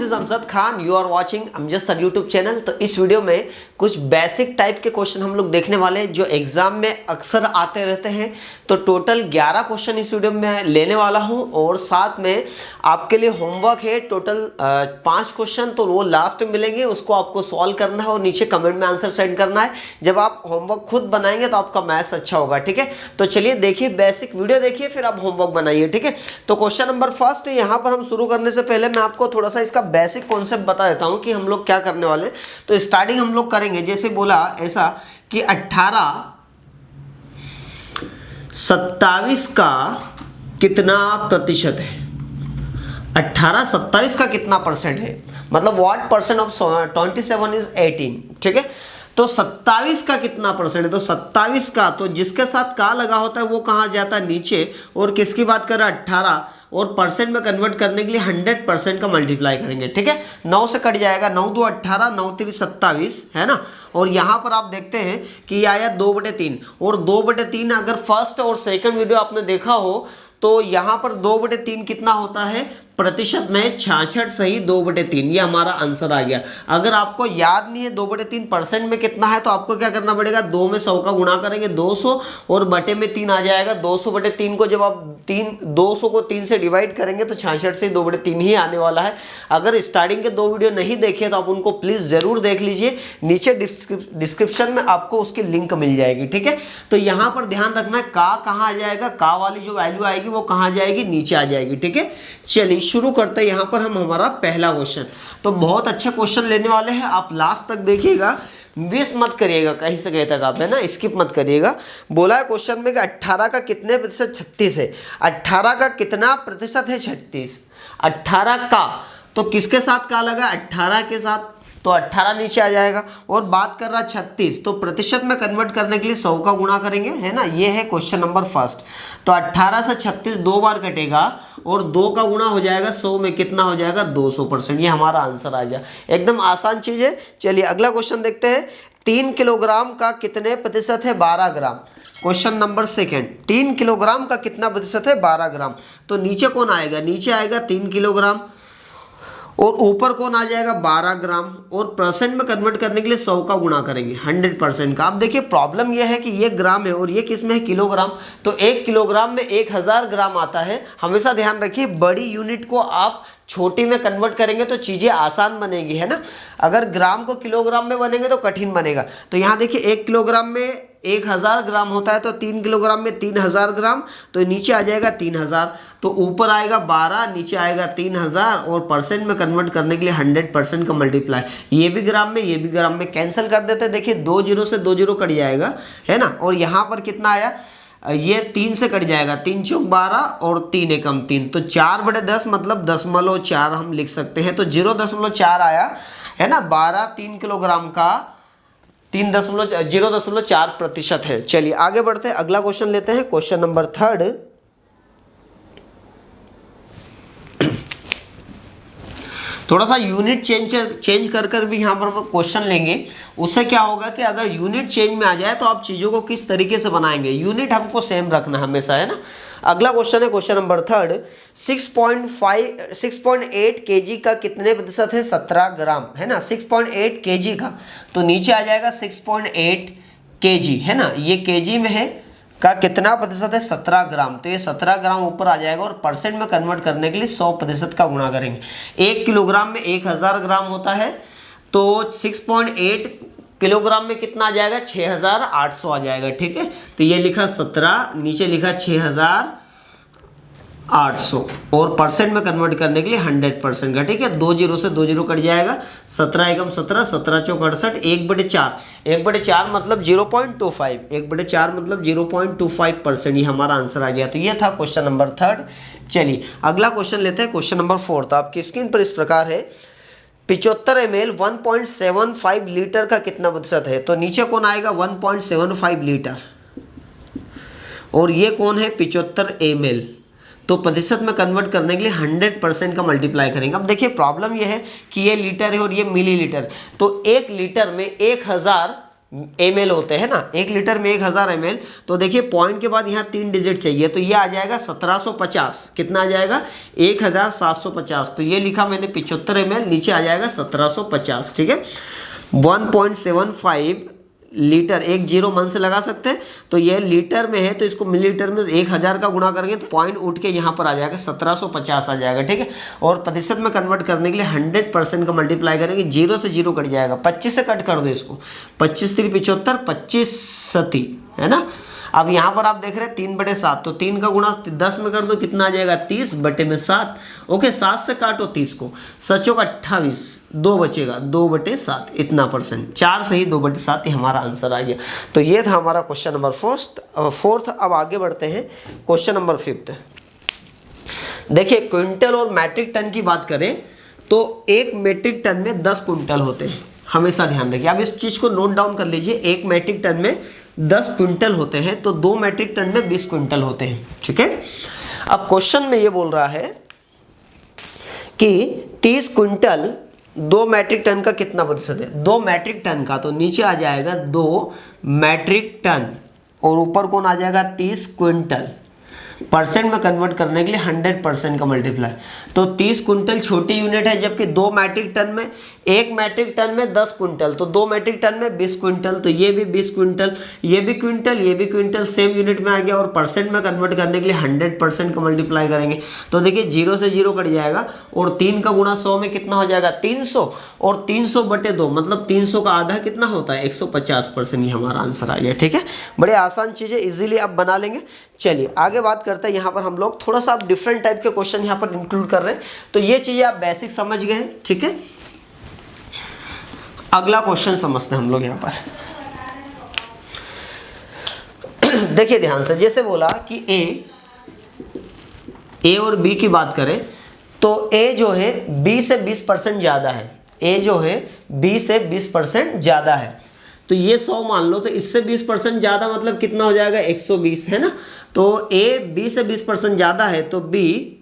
Is Amjad Khan, you are watching Amjad sir YouTube channel. तो इस video में कुछ बेसिक टाइप के क्वेश्चन हम लोग देखने वाले हैं जो एग्जाम में अक्सर आते रहते हैं। तो टोटल 11 क्वेश्चन इस वीडियो में लेने वाला हूं और साथ में आपके लिए होमवर्क है टोटल 5 क्वेश्चन, तो वो लास्ट में मिलेंगे, उसको आपको सॉल्व करना है और नीचे कमेंट में आंसर सेंड करना है। जब आप होमवर्क खुद बनाएंगे तो आपका मैथ्स अच्छा होगा, ठीक है। तो चलिए देखिए, बेसिक वीडियो देखिए फिर आप होमवर्क बनाइए, ठीक है। तो क्वेश्चन नंबर फर्स्ट, यहाँ पर हम शुरू करने से पहले मैं आपको थोड़ा सा इसका बेसिक कॉन्सेप्ट बता देता हूँ कि हम लोग क्या करने वाले। तो स्टार्टिंग हम लोग करेंगे, जैसे बोला ऐसा कि 18 27 का कितना प्रतिशत है। 18 27 का कितना परसेंट है, मतलब व्हाट परसेंट ऑफ 27 इज 18, ठीक है। तो 27 का कितना परसेंट है, तो 27 का, तो जिसके साथ का लगा होता है वो कहाँ जाता है नीचे, और किसकी बात कर रहा है 18, और परसेंट में कन्वर्ट करने के लिए 100% का मल्टीप्लाई करेंगे, ठीक है। 9 से कट जाएगा, 9 2 18, 9 3 27, है ना। और यहाँ पर आप देखते हैं कि आया 2/3, और 2/3 अगर फर्स्ट और सेकंड वीडियो आपने देखा हो तो यहाँ पर 2/3 कितना होता है प्रतिशत में, 66 सही 2/3, ये हमारा आंसर आ गया। अगर आपको याद नहीं है 2/3 परसेंट में कितना है, तो आपको क्या करना पड़ेगा, 2 में 100 का गुणा करेंगे 200 और बटे में 3 आ जाएगा। 200/3 को जब आप 200 को 3 से डिवाइड करेंगे तो 66 से 2/3 ही आने वाला है। अगर स्टार्टिंग के 2 वीडियो नहीं देखे तो आप उनको प्लीज जरूर देख लीजिए, नीचे डिस्क्रिप्शन में आपको उसकी लिंक मिल जाएगी, ठीक है। तो यहाँ पर ध्यान रखना, का कहाँ आ जाएगा, का वाली जो वैल्यू आएगी वो कहाँ जाएगी, नीचे आ जाएगी, ठीक है। चलिए शुरू करते हैं। यहाँ पर हम हमारा पहला क्वेश्चन, तो बहुत अच्छे क्वेश्चन लेने वाले हैं, आप लास्ट तक देखिएगा, मिस मत करिएगा कहीं से कहीं तक, आप है ना, स्किप मत करिएगा। बोला है क्वेश्चन में कि 18 का कितने प्रतिशत 36 है। 18 का कितना प्रतिशत है 36, 18 का, तो किसके साथ का लगा, 18 के साथ, तो 18 नीचे आ जाएगा। और बात कर रहा 36, तो प्रतिशत में कन्वर्ट करने के लिए 100 का गुणा करेंगे, है ना। ये है क्वेश्चन नंबर फर्स्ट। तो 18 से 36 2 बार कटेगा और 2 का गुणा हो जाएगा 100 में, कितना हो जाएगा 200%। ये हमारा आंसर आ गया, एकदम आसान चीज है। चलिए अगला क्वेश्चन देखते हैं। 3 किलोग्राम का कितने प्रतिशत है 12 ग्राम। क्वेश्चन नंबर सेकेंड, 3 किलोग्राम का कितना प्रतिशत है 12 ग्राम। तो नीचे कौन आएगा, नीचे आएगा 3 किलोग्राम और ऊपर कौन आ जाएगा 12 ग्राम, और परसेंट में कन्वर्ट करने के लिए 100 का गुणा करेंगे 100% का। अब देखिए प्रॉब्लम यह है कि ये ग्राम है और ये किस में है, किलोग्राम। तो 1 किलोग्राम में 1000 ग्राम आता है। हमेशा ध्यान रखिए, बड़ी यूनिट को आप छोटी में कन्वर्ट करेंगे तो चीज़ें आसान बनेगी, है ना। अगर ग्राम को किलोग्राम में बनेंगे तो कठिन बनेगा। तो यहाँ देखिए 1 किलोग्राम में 1000 ग्राम होता है, तो 3 किलोग्राम में 3000 ग्राम, तो नीचे आ जाएगा 3000, तो ऊपर आएगा 12, नीचे आएगा 3000, और परसेंट में कन्वर्ट करने के लिए 100% का मल्टीप्लाई। ये भी ग्राम में, ये भी ग्राम में, कैंसिल कर देते हैं। देखिए 2 जीरो से 2 जीरो कट जाएगा, है ना। और यहाँ पर कितना आया, ये 3 से कट जाएगा, 3 चौक 12 और 3 एकम 3, तो 4/10 मतलब 0.4 हम लिख सकते हैं। तो 0.4 आया, है ना। 12 3 किलोग्राम का 0.4% है। चलिए आगे बढ़ते हैं, अगला क्वेश्चन लेते हैं, क्वेश्चन नंबर थर्ड। थोड़ा सा यूनिट चेंज कर भी यहाँ पर क्वेश्चन लेंगे। उससे क्या होगा कि अगर यूनिट चेंज में आ जाए तो आप चीज़ों को किस तरीके से बनाएंगे, यूनिट हमको सेम रखना हमेशा, है ना। अगला क्वेश्चन है क्वेश्चन नंबर थर्ड। 6.8 kg का कितने प्रतिशत है 17 ग्राम, है ना। 6.8 kg का, तो नीचे आ जाएगा 6.8 kg, है ना। ये kg में है, का कितना प्रतिशत है 17 ग्राम, तो ये 17 ग्राम ऊपर आ जाएगा। और परसेंट में कन्वर्ट करने के लिए 100% का गुणा करेंगे। 1 किलोग्राम में 1000 ग्राम होता है, तो 6.8 किलोग्राम में कितना आ जाएगा 6800 आ जाएगा, ठीक है। तो ये लिखा 17, नीचे लिखा 6800, और परसेंट में कन्वर्ट करने के लिए 100% का, ठीक है। 2 जीरो से 2 जीरो कट जाएगा, 17 एकम 17, 17 चौक 68, 1/4, 1/4 मतलब 0.25, 1/4 मतलब 0.25%, ये हमारा आंसर आ गया। तो ये था क्वेश्चन नंबर थर्ड। चलिए अगला क्वेश्चन लेते हैं, क्वेश्चन नंबर फोर्थ। आपकी स्क्रीन पर इस प्रकार है, 75 ml 1.75 लीटर का कितना प्रतिशत है। तो नीचे कौन आएगा 1.75 लीटर, और ये कौन है 75 ml, तो प्रतिशत में कन्वर्ट करने के लिए 100% का मल्टीप्लाई करेंगे। अब देखिए प्रॉब्लम ये है कि ये लीटर है और ये मिलीलीटर, तो 1 लीटर में 1000 ml होते हैं ना, 1 लीटर में 1000 ml। तो देखिए पॉइंट के बाद यहाँ 3 डिजिट चाहिए, तो ये आ जाएगा 1750। कितना आ जाएगा? 1750। तो ये लिखा मैंने 75 ml, नीचे आ जाएगा 1750। ठीक है, 1.75 लीटर, 1 0 मन से लगा सकते हैं। तो ये लीटर में है तो इसको मिलीलीटर में 1000 का गुणा करेंगे तो पॉइंट उठ के यहाँ पर आ जाएगा 1750 आ जाएगा। ठीक है, और प्रतिशत में कन्वर्ट करने के लिए 100% का मल्टीप्लाई करेंगे, 0 से 0 कट जाएगा, 25 से कट कर दो इसको, 25 3 75, 25 सती, है ना। अब यहाँ पर आप देख रहे हैं 3/7, तो 3 का गुणा 10 में कर दो, कितना आ जाएगा? 30/7। ओके, 7 से काटो 30 को, 7 का 28, 2 बचेगा, 2/7, इतना परसेंट, 4 से ही 2/7, ये हमारा आंसर आ गया। तो ये था हमारा क्वेश्चन नंबर फोर्थ। अब आगे बढ़ते हैं क्वेश्चन नंबर 5। देखिए क्विंटल और मैट्रिक टन की बात करें तो 1 मेट्रिक टन में 10 क्विंटल होते हैं, हमेशा ध्यान रखिए। आप इस चीज़ को नोट डाउन कर लीजिए, 1 मैट्रिक टन में 10 क्विंटल होते हैं, तो 2 मैट्रिक टन में 20 क्विंटल होते हैं। ठीक है, अब क्वेश्चन में ये बोल रहा है कि 30 क्विंटल 2 मैट्रिक टन का कितना प्रतिशत है? 2 मैट्रिक टन का, तो नीचे आ जाएगा 2 मैट्रिक टन और ऊपर कौन आ जाएगा? 30 क्विंटल। परसेंट में कन्वर्ट करने के लिए 100% का मल्टीप्लाई, तो 30 क्विंटल छोटी यूनिट है, जबकि 2 मैट्रिक टन में, 1 मैट्रिक टन में 10 क्विंटल, तो 2 मैट्रिक टन में 20 क्विंटल, तो ये भी 20 क्विंटल, ये भी क्विंटल, ये भी क्विंटल, सेम यूनिट में आ गया। और परसेंट में कन्वर्ट करने के लिए 100% का मल्टीप्लाई करेंगे, तो देखिए 0 से 0 कट जाएगा, और 3 का गुणा 100 में कितना हो जाएगा? 300, और 300/2 मतलब 300 का आधा कितना होता है? 150%। ये हमारा आंसर आ गया। ठीक है, बड़े आसान चीज़ें इजीली आप बना लेंगे। चलिए आगे बात करते हैं। यहाँ पर हम लोग थोड़ा सा आप डिफरेंट टाइप के क्वेश्चन यहाँ पर इंक्लूड कर रहे हैं, तो ये चीजें आप बेसिक समझ गए हैं। ठीक है, अगला क्वेश्चन समझते हैं हम लोग यहाँ पर। देखिए ध्यान से, जैसे बोला कि ए और बी की बात करें तो ए जो है बी से 20% ज्यादा है, ए जो है बी से 20% ज्यादा है, तो ये 100 मान लो, तो इससे 20% ज़्यादा मतलब कितना हो जाएगा? 120, है ना। तो ए बी से 20% ज़्यादा है, तो बी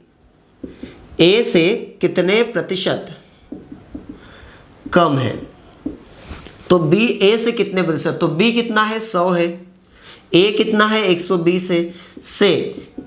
ए से कितने प्रतिशत कम है? तो बी ए से कितने प्रतिशत, तो बी कितना है? 100 है, ए कितना है? 120 है, से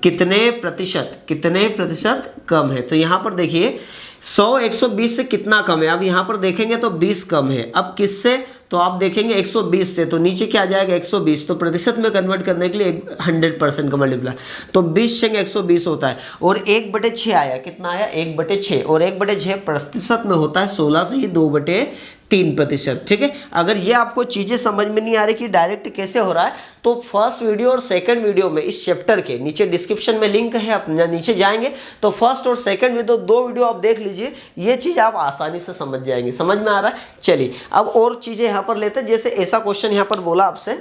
कितने प्रतिशत कम है? तो यहाँ पर देखिए 100 120 से कितना कम है? अब यहाँ पर देखेंगे तो 20 कम है। अब किससे? तो आप देखेंगे 120 से, तो नीचे क्या आ जाएगा? 120। तो प्रतिशत में कन्वर्ट करने के लिए 100% का मल्टीप्लाई, तो 20 से 120 होता है, और 1/6 आया, कितना आया? 1/6, और 1/6 प्रतिशत में होता है 16 से ही 2/3%। ठीक है, अगर ये आपको चीज़ें समझ में नहीं आ रही कि डायरेक्ट कैसे हो रहा है, तो फर्स्ट वीडियो और सेकंड वीडियो में इस चैप्टर के नीचे डिस्क्रिप्शन में लिंक है, आप नीचे जाएंगे तो फर्स्ट और सेकंड वीडियो, 2 वीडियो आप देख लीजिए, ये चीज़ आप आसानी से समझ जाएंगे। समझ में आ रहा है? चलिए अब और चीज़ें यहाँ पर लेते हैं। जैसे ऐसा क्वेश्चन यहाँ पर बोला आपसे,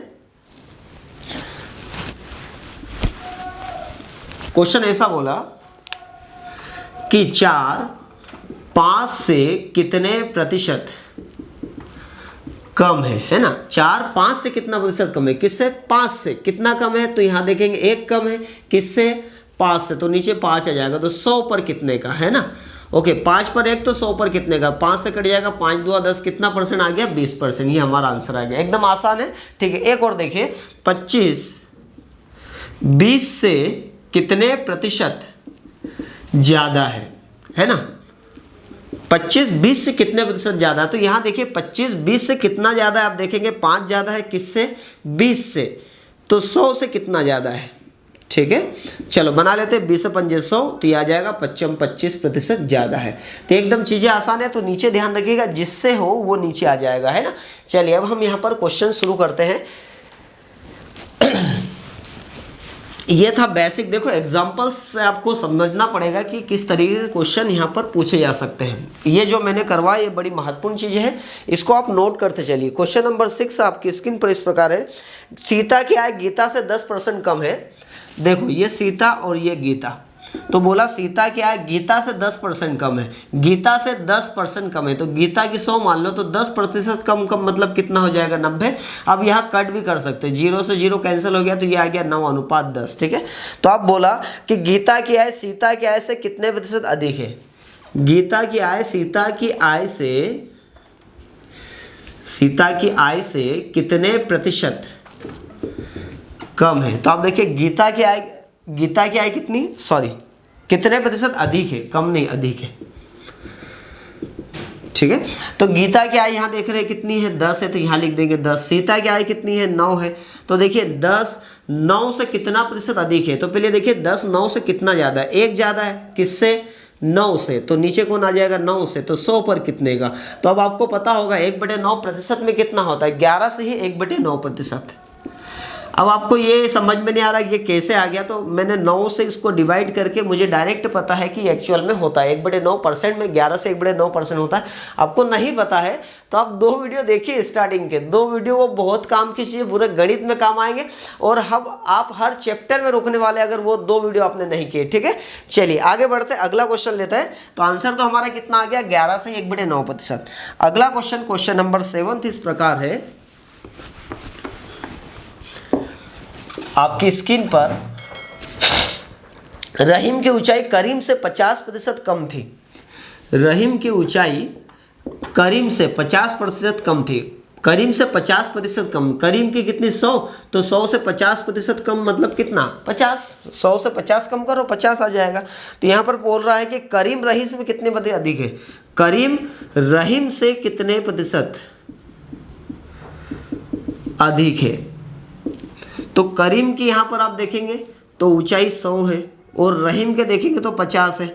क्वेश्चन ऐसा बोला कि 4 5 से कितने प्रतिशत कम है ना। 4 5 से कितना प्रतिशत कम है? किससे? 5 से। कितना कम है? तो यहां देखेंगे 1 कम है, किससे? 5 से, तो नीचे 5 आ जाएगा, तो 100 पर कितने का, है ना। ओके, 5 पर 1 तो 100 पर कितने का? 5 से कट जाएगा, 5 2 10, कितना परसेंट आ गया? 20%। ये हमारा आंसर आ गया, एकदम आसान है। ठीक है, एक और देखिए, 25 20 से कितने प्रतिशत ज्यादा है ना। 25 20 से कितने प्रतिशत ज्यादा है? तो यहां देखिए 25 20 से कितना ज्यादा है? आप देखेंगे 5 ज्यादा है, किससे? 20 से, तो 100 से कितना ज्यादा है? ठीक है, चलो बना लेते हैं, 20 से 5 100, तो ये आ जाएगा 25% ज्यादा है। तो एकदम चीजें आसान है, तो नीचे ध्यान रखिएगा, जिससे हो वो नीचे आ जाएगा, है ना। चलिए अब हम यहाँ पर क्वेश्चन शुरू करते हैं। ये था बेसिक। देखो एग्जांपल्स से आपको समझना पड़ेगा कि किस तरीके से क्वेश्चन यहाँ पर पूछे जा सकते हैं। ये जो मैंने करवाया ये बड़ी महत्वपूर्ण चीज़ है, इसको आप नोट करते चलिए। क्वेश्चन नंबर 6 आपकी स्क्रीन पर इस प्रकार है, सीता की आय गीता से 10% कम है। देखो ये सीता और ये गीता, तो बोला सीता की आय गीता से 10% कम है, गीता से 10% कम है, तो गीता की 100 मान लो, तो 10% कम मतलब कितना हो जाएगा? 90। अब यहाँ कट भी कर सकते हैं, 0 से 0 कैंसिल हो गया, तो ये आ गया 9:10। ठीक है, तो आप बोला कि गीता की आय सीता की आय से कितने प्रतिशत अधिक है? गीता की आय सीता की आय से सीता की आय से कितने प्रतिशत कम है? तो आप देखिए गीता की आय कितनी, सॉरी कितने प्रतिशत अधिक है, कम नहीं अधिक है, ठीक है। तो गीता की आय यहाँ देख रहे हैं कितनी है 10 है, तो यहाँ लिख देंगे 10। सीता की आय कितनी है 9 है, तो देखिए 10 9 से कितना प्रतिशत अधिक है? तो पहले देखिए 10 9 से कितना ज़्यादा है? 1 ज़्यादा है, किससे? 9 से। तो नीचे कौन आ जाएगा 9 से, तो 100 पर कितने का? तो अब आपको पता होगा 1/9% में कितना होता है? 11 से ही 1/9%। अब आपको ये समझ में नहीं आ रहा कि ये कैसे आ गया, तो मैंने 9 से इसको डिवाइड करके मुझे डायरेक्ट पता है कि एक्चुअल में होता है 1/9% में 11 से 1/9% होता है। आपको नहीं पता है तो आप 2 वीडियो देखिए स्टार्टिंग के, 2 वीडियो वो बहुत काम की चीज़, पूरे गणित में काम आएंगे और अब आप हर चैप्टर में रोकने वाले अगर वो 2 वीडियो आपने नहीं किए, ठीक है। चलिए आगे बढ़ते हैं, अगला क्वेश्चन लेते हैं। तो आंसर तो हमारा कितना आ गया 11 से 1/9%। अगला क्वेश्चन नंबर 7 इस प्रकार है, आपकी स्क्रीन पर रहीम की ऊंचाई करीम से 50% कम थी। रहीम की ऊंचाई करीम से 50% कम थी। करीम से 50% कम, करीम की कितनी 100, तो 100 से 50% कम मतलब कितना 50। 100 से 50 कम करो 50 आ जाएगा। तो यहाँ पर बोल रहा है कि करीम रहीम में कितने प्रतिशत अधिक है? करीम रहीम से कितने प्रतिशत अधिक है? तो करीम की यहाँ पर आप देखेंगे तो ऊंचाई 100 है और रहीम के देखेंगे तो 50 है।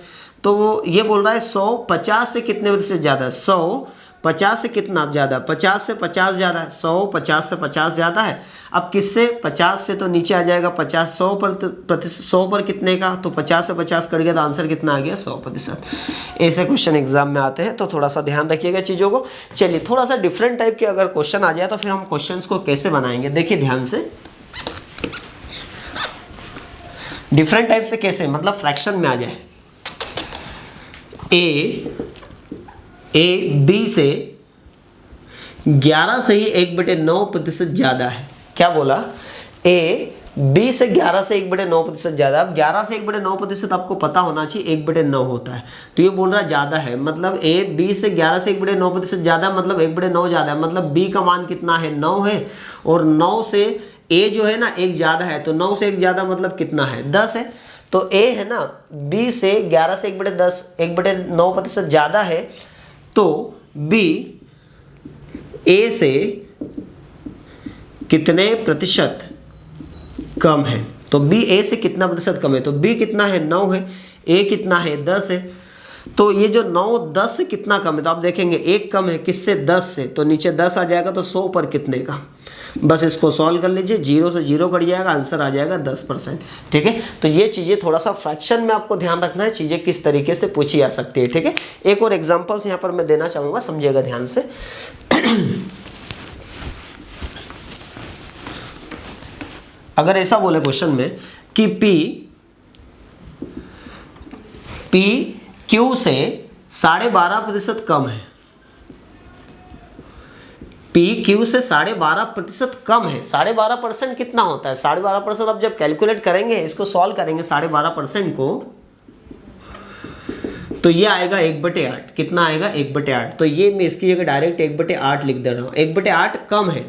तो वो ये बोल रहा है 100 50 से कितने प्रतिशत ज़्यादा है? 100 50 से कितना ज़्यादा? 50 से 50 ज़्यादा है। 100 50 से 50 ज़्यादा है। अब किससे? 50 से, तो नीचे आ जाएगा 50। 100 पर कितने का? तो 50 से 50 कट गया तो आंसर कितना आ गया 100%। ऐसे क्वेश्चन एग्जाम में आते हैं तो थोड़ा सा ध्यान रखिएगा चीज़ों को। चलिए थोड़ा सा डिफरेंट टाइप के अगर क्वेश्चन आ जाए तो फिर हम क्वेश्चन को कैसे बनाएंगे, देखिए ध्यान से। डिफरेंट टाइप से कैसे, मतलब फ्रैक्शन में आ जाए। ए बी से 11 से ही 1/9% ज़्यादा है। क्या बोला? ए बी से 11 से 1/9% ज़्यादा। अब 11 से 1/9% आपको पता होना चाहिए 1/9 होता है, तो ये बोल रहा है ज़्यादा है, मतलब ए बी से 11 से 1/9% ज़्यादा, मतलब 1/9 ज़्यादा है, मतलब बी का मान कितना है 9 है और 9 से ए जो है ना 1 ज़्यादा है, तो 9 से 1 ज़्यादा मतलब कितना है 10 है। तो ए है ना बी से 11 से 1/9% ज़्यादा है, तो बी ए से कितने प्रतिशत कम है? तो बी ए से कितना प्रतिशत कम है? तो बी कितना है 9 है, ए कितना है 10 है। तो ये जो 9 10 से कितना कम है? तो आप देखेंगे 1 कम है, किससे? 10 से। तो नीचे 10 आ जाएगा, तो 100 पर कितने का? बस इसको सॉल्व कर लीजिए, 0 से 0 कट जाएगा, आंसर आ जाएगा 10%। ठीक है, तो ये चीज़ें थोड़ा सा फ्रैक्शन में आपको ध्यान रखना है, चीज़ें किस तरीके से पूछी जा सकती है। ठीक है, एक और एग्जांपल्स यहाँ पर मैं देना चाहूँगा, समझिएगा ध्यान से। अगर ऐसा बोले क्वेश्चन में कि P Q से 12.5% कम है, P Q से 12.5% कम है। 12.5% कितना होता है? 12.5% अब जब कैलकुलेट करेंगे, इसको सॉल्व करेंगे 12.5% को, तो ये आएगा 1/8। कितना आएगा? 1/8। तो ये मैं इसकी जगह डायरेक्ट 1/8 लिख दे रहा हूँ। 1/8 कम है,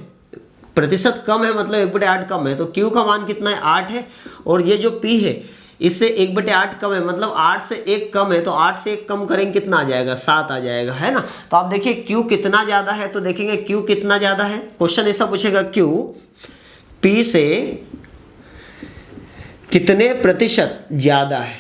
प्रतिशत कम है, मतलब 1/8 कम है। तो Q का मान कितना है? 8 है। और ये जो P है इससे 1/8 कम है, मतलब 8 से 1 कम है। तो 8 से 1 कम करेंगे कितना आ जाएगा? 7 आ जाएगा, है ना। तो आप देखिए Q कितना ज़्यादा है, तो देखेंगे Q कितना ज़्यादा है। क्वेश्चन ऐसा पूछेगा Q P से कितने प्रतिशत ज़्यादा है।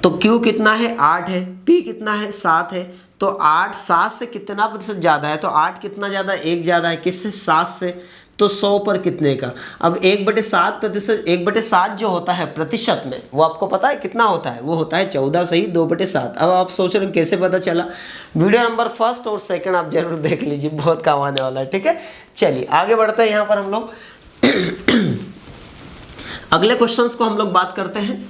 तो Q कितना है? 8 है। P कितना है? 7 है। तो 8 7 से कितना प्रतिशत ज़्यादा है? तो 8 कितना ज़्यादा है? 1 ज़्यादा है। किससे? 7 से। तो 100 पर कितने का? अब 1/7 प्रतिशत, 1/7 जो होता है प्रतिशत में, वो आपको पता है कितना होता है? वो होता है 14 से ही 2/7। अब आप सोच रहे हैं कैसे पता चला? वीडियो नंबर 1 और 2 आप जरूर देख लीजिए, बहुत काम आने वाला है। ठीक है, चलिए आगे बढ़ते हैं। यहाँ पर हम लोग अगले क्वेश्चंस को हम लोग बात करते हैं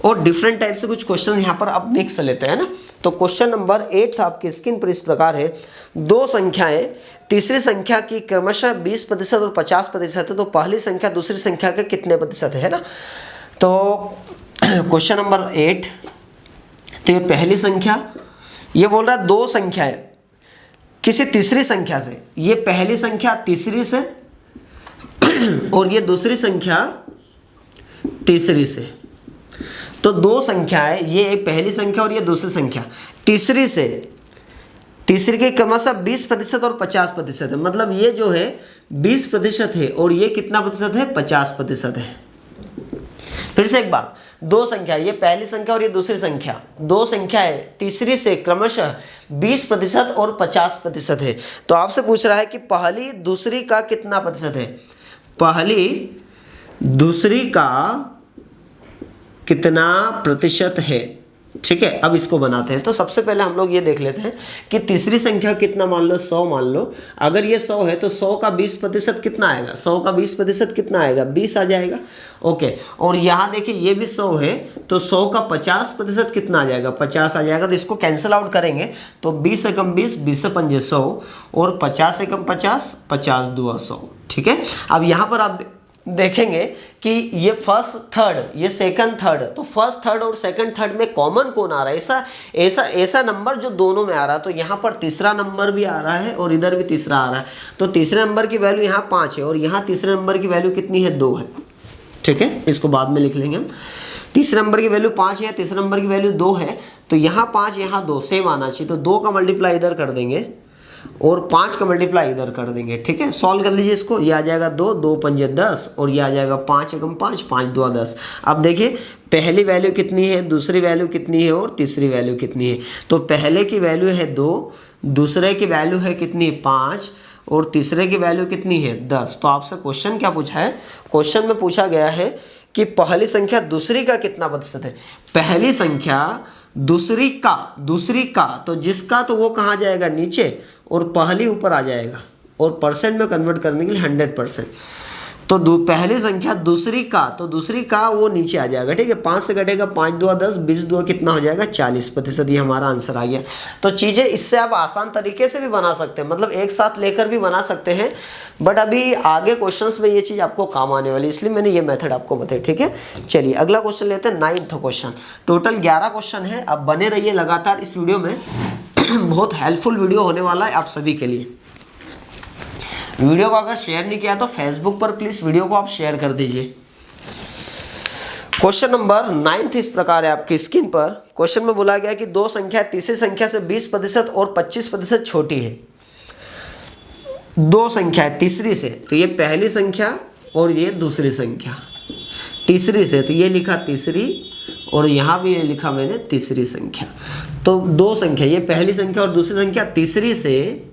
और डिफरेंट टाइप से कुछ क्वेश्चन यहाँ पर अब मिक्स लेते हैं ना। तो क्वेश्चन नंबर 8 था आपकी स्क्रीन पर, इस प्रकार है। दो संख्याएं तीसरी संख्या की क्रमशः 20% और 50% है, तो पहली संख्या दूसरी संख्या के कितने प्रतिशत है ना। तो क्वेश्चन नंबर 8, तो ये पहली संख्या, ये बोल रहा है दो संख्याएं किसी तीसरी संख्या से, ये पहली संख्या तीसरी से और ये दूसरी संख्या तीसरी से, तो दो संख्या है, ये एक पहली संख्या और ये दूसरी संख्या तीसरी से, तीसरी के क्रमशः 20% और 50% है, मतलब ये जो है 20% है और ये कितना प्रतिशत है, 50% है। फिर से एक बार, दो संख्या, ये पहली संख्या और ये दूसरी संख्या, दो संख्या है, तीसरी से क्रमशः 20% और 50% है। तो आपसे पूछ रहा है कि पहली दूसरी का कितना प्रतिशत है, पहली दूसरी का कितना प्रतिशत है, ठीक है। अब इसको बनाते हैं। तो सबसे पहले हम लोग ये देख लेते हैं कि तीसरी संख्या कितना, मान लो 100 मान लो, अगर ये 100 है तो 100 का 20% कितना आएगा, 100 का 20% कितना आएगा, 20 आ जाएगा, ओके। और यहाँ देखिए ये भी 100 है तो 100 का 50% कितना आ जाएगा, 50 आ जाएगा। तो इसको कैंसिल आउट करेंगे तो 20 से कम 20, 20 से 5 100 और 50 से कम 50, 50 दूना 100, ठीक है। अब यहाँ पर आप देखेंगे कि ये फर्स्ट थर्ड, ये सेकंड थर्ड, तो फर्स्ट थर्ड और सेकंड थर्ड में कॉमन कौन आ रहा है, ऐसा नंबर जो दोनों में आ रहा है। तो यहाँ पर तीसरा नंबर भी आ रहा है और इधर भी तीसरा आ रहा है। तो तीसरे नंबर की वैल्यू यहाँ 5 है और यहाँ तीसरे नंबर की वैल्यू कितनी है, 2 है, ठीक है। इसको बाद में लिख लेंगे हम। तीसरे नंबर की वैल्यू 5 है, तीसरे नंबर की वैल्यू 2 है, तो यहाँ 5 यहाँ 2 सेम आना चाहिए। तो 2 का मल्टीप्लाई इधर कर देंगे और 5 का मल्टीप्लाई इधर कर देंगे, ठीक है। सॉल्व कर लीजिए इसको, ये आ जाएगा 2, 2 पंजे 10 और ये आ जाएगा 5 एकम 5, 5 दूना 10। अब देखिए पहली वैल्यू कितनी है, दूसरी वैल्यू कितनी है और तीसरी वैल्यू कितनी है। तो पहले की वैल्यू है 2, दूसरे की वैल्यू है कितनी, 5 और तीसरे की वैल्यू कितनी है, 10। तो आपसे क्वेश्चन क्या पूछा है, क्वेश्चन में पूछा गया है कि पहली संख्या दूसरी का कितना प्रतिशत है। पहली संख्या दूसरी का तो जिसका तो वो कहाँ जाएगा, नीचे, और पहली ऊपर आ जाएगा, और परसेंट में कन्वर्ट करने के लिए 100%। तो पहली संख्या दूसरी का, तो दूसरी का वो नीचे आ जाएगा, ठीक है। 5 से घटेगा 5 दूना 10, 20 दूना कितना हो जाएगा, 40%। ये हमारा आंसर आ गया। तो चीज़ें इससे आप आसान तरीके से भी बना सकते हैं, मतलब एक साथ लेकर भी बना सकते हैं, बट अभी आगे क्वेश्चंस में ये चीज़ आपको काम आने वाली, इसलिए मैंने ये मेथड आपको बताई, ठीक है। चलिए अगला क्वेश्चन लेते हैं, 9th क्वेश्चन। टोटल 11 क्वेश्चन है। अब बने रहिए लगातार इस वीडियो में, बहुत हेल्पफुल वीडियो होने वाला है आप सभी के लिए। वीडियो को अगर शेयर नहीं किया तो फेसबुक पर प्लीज वीडियो को आप शेयर कर दीजिए। क्वेश्चन नंबर 9 इस प्रकार है आपकी स्क्रीन पर। क्वेश्चन में बोला गया कि दो संख्या तीसरी संख्या से 20% और 25% छोटी है। दो संख्या है तीसरी से, तो ये पहली संख्या और ये दूसरी संख्या। तीसरी से तो ये लिखा तीसरी और यहाँ भी ये लिखा मैंने तीसरी संख्या। तो दो संख्या, ये पहली संख्या और दूसरी संख्या तीसरी से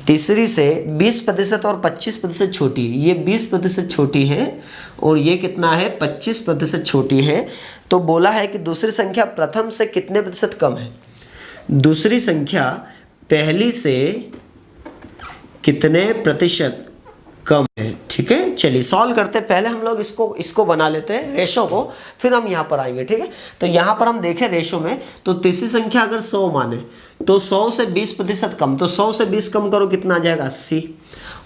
20% और 25% छोटी है। ये 20% छोटी है और ये कितना है, 25% छोटी है। तो बोला है कि दूसरी संख्या प्रथम से कितने प्रतिशत कम है। दूसरी संख्या पहली से कितने प्रतिशत कम है, ठीक है। चलिए सॉल्व करते हैं। पहले हम लोग इसको बना लेते हैं रेशो को, फिर हम यहाँ पर आएंगे, ठीक है। तो यहाँ पर हम देखें रेशो में, तो तीसरी संख्या अगर 100 माने तो 100 से 20% कम, तो 100 से 20 कम करो कितना आ जाएगा, 80।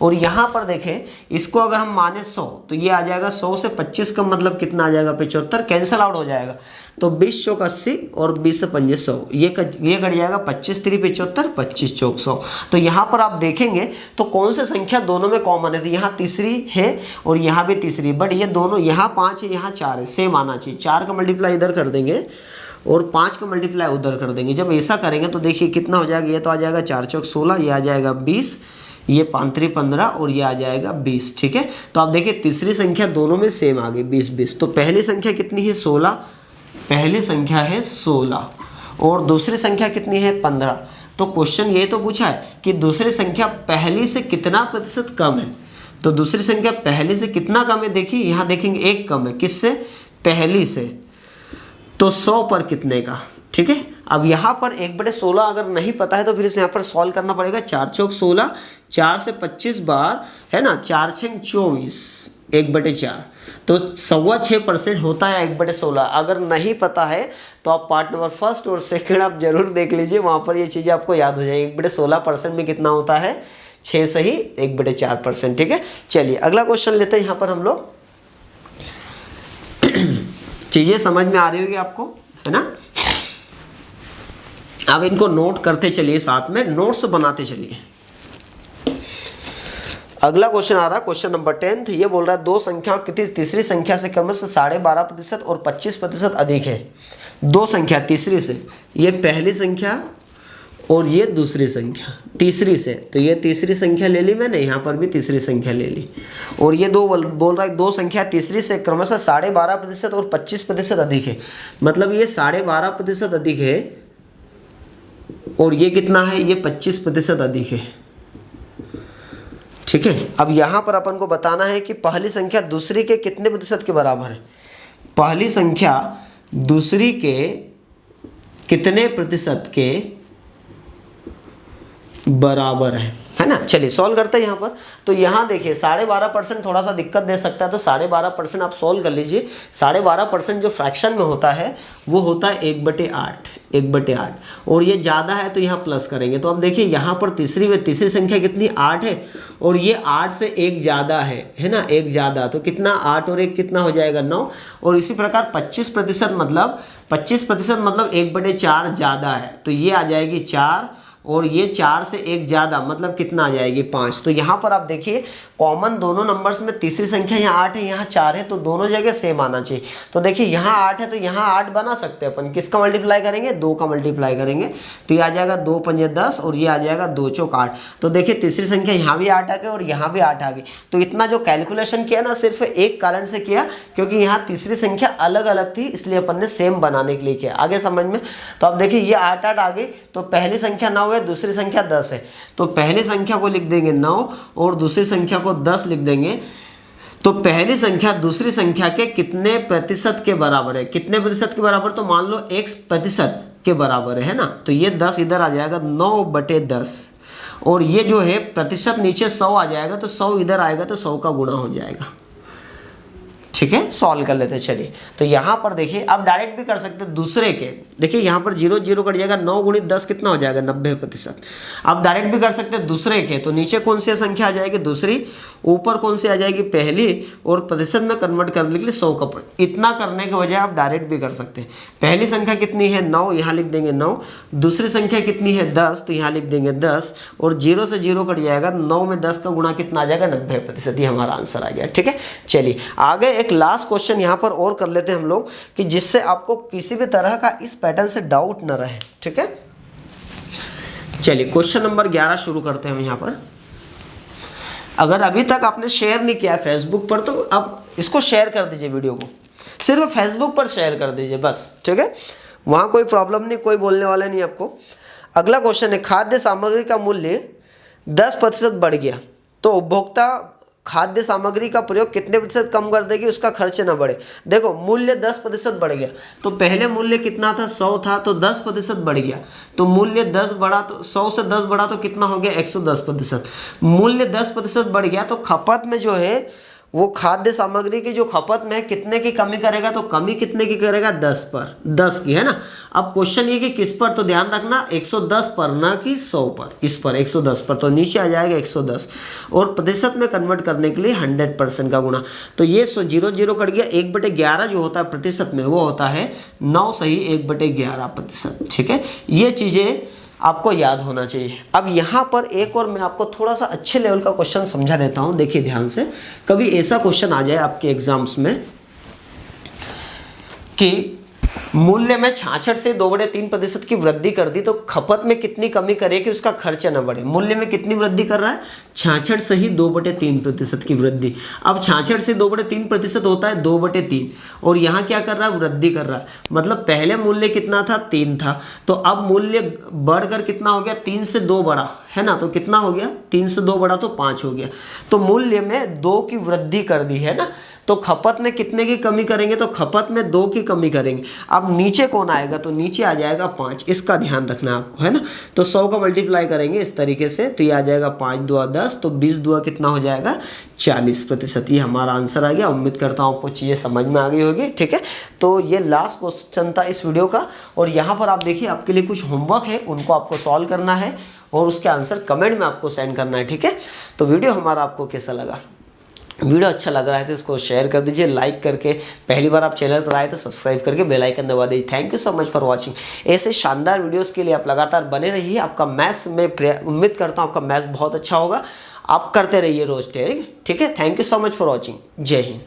और यहाँ पर देखें इसको अगर हम माने 100 तो ये आ जाएगा 100 से 25 कम, मतलब कितना आ जाएगा, 75। कैंसिल आउट हो जाएगा तो 20 चौक 80 और 20 से 5 100, ये कट जाएगा 25 3 75, 25 चौक 100। तो यहाँ पर आप देखेंगे तो कौन सी संख्या दोनों में कॉमन है, तो यहाँ तीसरी है और यहाँ भी तीसरी, बट ये दोनों, यहाँ 5 है यहाँ 4 है, सेम आना चाहिए। 4 का मल्टीप्लाई इधर कर देंगे और 5 का मल्टीप्लाई उधर कर देंगे। जब ऐसा करेंगे तो देखिए कितना हो जाएगा, ये तो आ जाएगा 4 चौक 16, ये आ जाएगा 20, ये 5 3 15 और ये आ जाएगा 20, ठीक है। तो आप देखिए तीसरी संख्या दोनों में सेम आ गई, 20 20। तो पहली संख्या कितनी है, 16, पहली संख्या है 16 और दूसरी संख्या कितनी है, 15। तो क्वेश्चन ये तो पूछा है कि दूसरी संख्या पहली से कितना प्रतिशत कम है। तो दूसरी संख्या पहली से कितना कम है, देखिए यहाँ देखेंगे 1 कम है, किससे, पहली से। तो 100 पर कितने का, ठीक है। अब यहाँ पर 1/16 अगर नहीं पता है तो फिर इसे यहाँ पर सॉल्व करना पड़ेगा। 4 चौक 16, 4 से 25 बार है ना, 4 6 24, 1/4, तो 6.25% होता है 1/16। अगर नहीं पता है तो आप पार्ट नंबर 1 और 2 आप जरूर देख लीजिए, वहाँ पर ये चीज़ें आपको याद हो जाएगी। 1/16% में कितना होता है, 6 से ही 1/4%, ठीक है। चलिए अगला क्वेश्चन लेते हैं। यहाँ पर हम लोग चीज़ें समझ में आ रही होगी आपको, है ना। अब इनको नोट करते चलिए, साथ में नोट्स बनाते चलिए। अगला क्वेश्चन आ रहा है, क्वेश्चन नंबर 10। ये बोल रहा है दो संख्या किसी तीसरी संख्या से क्रमशः 12.5% और 25% अधिक है। दो संख्या तीसरी से, ये पहली संख्या और ये दूसरी संख्या तीसरी से, तो ये तीसरी संख्या ले ली मैंने, यहाँ पर भी तीसरी संख्या ले ली। और ये दो बोल रहा है दो संख्या तीसरी से क्रमशः 12.5% और 25% अधिक है। मतलब ये 12.5% अधिक है और ये कितना है, ये 25% अधिक है। ठीक है, अब यहाँ पर अपन को बताना है कि पहली संख्या दूसरी के कितने प्रतिशत के बराबर है। पहली संख्या दूसरी के कितने प्रतिशत के बराबर है ना। चलिए सॉल्व करते हैं यहाँ पर। तो यहाँ देखिए 12.5% थोड़ा सा दिक्कत दे सकता है, तो 12.5% आप सॉल्व कर लीजिए। 12.5% जो फ्रैक्शन में होता है वो होता है 1/8, 1/8, और ये ज़्यादा है तो यहाँ प्लस करेंगे। तो अब देखिए यहाँ पर तीसरी संख्या कितनी, 8 है, और ये 8 से 1 ज़्यादा है ना, 1 ज़्यादा, तो कितना 8 और 1 कितना हो जाएगा 9। और इसी प्रकार 25% मतलब 1/4 ज़्यादा है, तो ये आ जाएगी 4, और ये 4 से 1 ज़्यादा मतलब कितना आ जाएगी 5। तो यहाँ पर आप देखिए कॉमन दोनों नंबर्स में तीसरी संख्या यहाँ 8 है, यहाँ 4 है, तो दोनों जगह सेम आना चाहिए। तो देखिए यहाँ 8 है तो यहाँ 8 बना सकते हैं अपन। किसका मल्टीप्लाई करेंगे, 2 का मल्टीप्लाई करेंगे, तो ये आ जाएगा 2 पंजे 10 और ये आ जाएगा 2 चौक 8। तो देखिए तीसरी संख्या यहाँ भी 8 आ गई और यहाँ भी 8 आ गई। तो इतना जो कैलकुलेशन किया ना सिर्फ एक कारण से किया, क्योंकि यहाँ तीसरी संख्या अलग अलग थी, इसलिए अपन ने सेम बनाने के लिए किया। आगे समझ में। तो अब देखिए ये 8 आ गई, तो पहली संख्या 9 है, दूसरी संख्या 10 है, तो पहली संख्या को लिख देंगे 9 और दूसरी संख्या को 10 लिख देंगे। तो पहली संख्या दूसरी संख्या के कितने प्रतिशत के बराबर है, कितने प्रतिशत के बराबर, तो मान लो 1% के बराबर है ना। तो ये 10 इधर आ जाएगा, 9/10, और ये जो है प्रतिशत नीचे 100 आ जाएगा, तो 100 इधर आएगा तो 100 का गुणा हो जाएगा। ठीक है, सॉल्व कर लेते हैं। चलिए तो यहाँ पर देखिए आप डायरेक्ट भी कर सकते हैं दूसरे के। देखिए यहाँ पर 0 0 कट जाएगा, 9 × 10 कितना हो जाएगा 90%। आप डायरेक्ट भी कर सकते हैं दूसरे के। तो नीचे कौन सी संख्या आ जाएगी दूसरी, ऊपर कौन सी आ जाएगी पहली, और प्रतिशत में कन्वर्ट करने के लिए 100 का पॉइंट। इतना करने के बजाय आप डायरेक्ट भी कर सकते हैं। पहली संख्या कितनी है 9, यहाँ लिख देंगे 9। दूसरी संख्या कितनी है 10, तो यहाँ लिख देंगे 10, और 0 से 0 कट जाएगा, 9 में 10 का गुणा कितना आ जाएगा 90%। ये हमारा आंसर आ गया। ठीक है, चलिए आगे एक लास्ट क्वेश्चन यहाँ पर और कर लेते हैं हम लोग, कि जिससे आपको किसी भी तरह का इस पैटर्न से डाउट न रहे। ठीक है, चलिए क्वेश्चन नंबर 11 शुरू करते हैं हम यहाँ पर। अगर अभी तक आपने शेयर नहीं किया फेसबुक पर, तो अब इसको शेयर कर दीजिए, वीडियो को सिर्फ फेसबुक पर शेयर कर दीजिए बस। ठीक है, वहाँ कोई प्रॉब्लम नहीं, कोई बोलने वाला नहीं आपको। अगला क्वेश्चन है, खाद्य सामग्री का मूल्य 10% बढ़ गया तो उपभोक्ता खाद्य सामग्री का प्रयोग कितने प्रतिशत कम कर देगी, उसका खर्च ना बढ़े। देखो मूल्य 10% बढ़ गया, तो पहले मूल्य कितना था 100 था, तो 10% बढ़ गया, तो मूल्य 10 बढ़ा, तो 100 से 10 बढ़ा तो कितना हो गया 110%। मूल्य 10% बढ़ गया, तो खपत में जो है वो खाद्य सामग्री की जो खपत में है कितने की कमी करेगा, तो कमी कितने की करेगा 10 पर, 10 की, है ना। अब क्वेश्चन ये कि किस पर, तो ध्यान रखना 110 पर, ना कि 100 पर, इस पर 110 पर, तो नीचे आ जाएगा 110, और प्रतिशत में कन्वर्ट करने के लिए 100% का गुणा। तो ये 0 0 कट गया, 1/11 जो होता है प्रतिशत में वो होता है 9 सही 1/11%। ठीक है, ये चीज़ें आपको याद होना चाहिए। अब यहाँ पर एक और मैं आपको थोड़ा सा अच्छे लेवल का क्वेश्चन समझा देता हूँ, देखिए ध्यान से। कभी ऐसा क्वेश्चन आ जाए आपके एग्जाम्स में कि मूल्य में 66 से 2/3% की वृद्धि कर दी, तो खपत में कितनी कमी करे कि उसका खर्च न बढ़े। मूल्य में कितनी वृद्धि कर रहा है 66 से ही 2/3% की वृद्धि। अब 66 से 2/3% होता है 2/3, और यहाँ क्या कर रहा है वृद्धि कर रहा है। मतलब पहले मूल्य कितना था 3 था, तो अब मूल्य बढ़कर कितना हो गया 3 से 2 बढ़ा, है ना। तो कितना हो गया 3 से 2 बढ़ा तो 5 हो गया, तो मूल्य में 2 की वृद्धि कर दी, है ना। तो खपत में कितने की कमी करेंगे, तो खपत में 2 की कमी करेंगे। अब नीचे कौन आएगा, तो नीचे आ जाएगा 5, इसका ध्यान रखना है आपको, है ना। तो 100 का मल्टीप्लाई करेंगे इस तरीके से, तो ये आ जाएगा 5 दूआ 10, तो 20 दूआ कितना हो जाएगा 40%। ये हमारा आंसर आ गया। उम्मीद करता हूँ आपको चीज़ें समझ में आ गई होगी। ठीक है, तो ये लास्ट क्वेश्चन था इस वीडियो का, और यहाँ पर आप देखिए आपके लिए कुछ होमवर्क है, उनको आपको सॉल्व करना है और उसके आंसर कमेंट में आपको सेंड करना है। ठीक है, तो वीडियो हमारा आपको कैसा लगा वीडियो अच्छा लग रहा है तो इसको शेयर कर दीजिए, लाइक करके। पहली बार आप चैनल पर आए तो सब्सक्राइब करके बेल आइकन दबा दीजिए। Thank you so much for watching. ऐसे शानदार वीडियोस के लिए आप लगातार बने रहिए। आपका मैथ्स में उम्मीद करता हूँ आपका मैथ्स बहुत अच्छा होगा। आप करते रहिए रोज, ठीक है। Thank you so much for watching. जय हिंद।